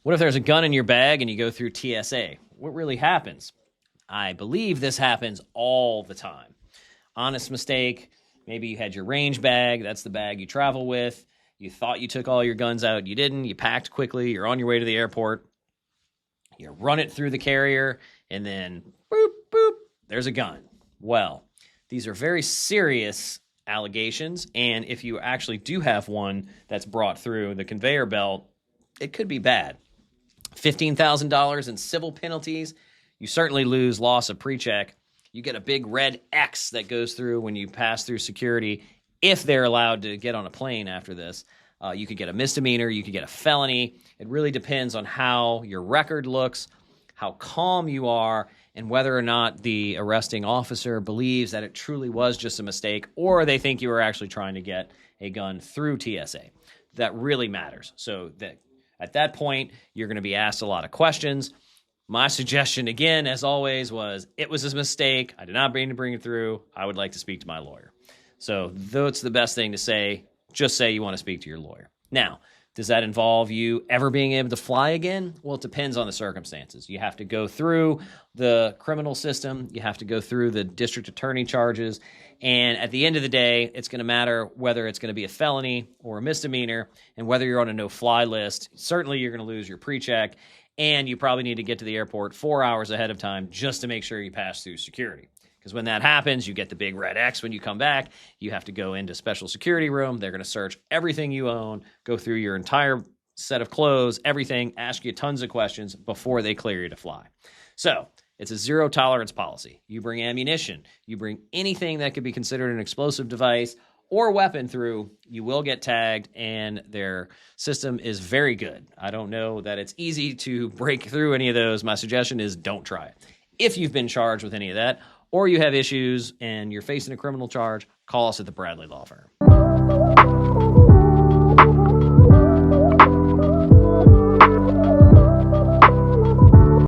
What if there's a gun in your bag and you go through TSA? What really happens? I believe this happens all the time. Honest mistake. Maybe you had your range bag. That's the bag you travel with. You thought you took all your guns out. You didn't. You packed quickly. You're on your way to the airport. You run it through the carrier, and then boop, boop, there's a gun. Well, these are very serious allegations, and if you actually do have one that's brought through the conveyor belt, it could be bad. $15,000 in civil penalties. You certainly lose loss of pre-check. You get a big red X that goes through when you pass through security if they're allowed to get on a plane after this. You could get a misdemeanor. You could get a felony. It really depends on how your record looks, how calm you are, and whether or not the arresting officer believes that it truly was just a mistake or they think you were actually trying to get a gun through TSA. That really matters. So at that point, you're going to be asked a lot of questions. My suggestion, again, as always, was it was a mistake. I did not mean to bring it through. I would like to speak to my lawyer. So that's the best thing to say. Just say you want to speak to your lawyer. Now, does that involve you ever being able to fly again? Well, it depends on the circumstances. You have to go through the criminal system. You have to go through the district attorney charges. And at the end of the day, it's going to matter whether it's going to be a felony or a misdemeanor and whether you're on a no-fly list. Certainly, you're going to lose your pre-check, and you probably need to get to the airport 4 hours ahead of time just to make sure you pass through security. Because when that happens, you get the big red X when you come back. You have to go into special security room. They're going to search everything you own, go through your entire set of clothes, everything, ask you tons of questions before they clear you to fly. So it's a zero tolerance policy. You bring ammunition, you bring anything that could be considered an explosive device or weapon through, you will get tagged, and their system is very good. I don't know that it's easy to break through any of those. My suggestion is don't try it. If you've been charged with any of that, or you have issues and you're facing a criminal charge, call us at the Bradley Law Firm.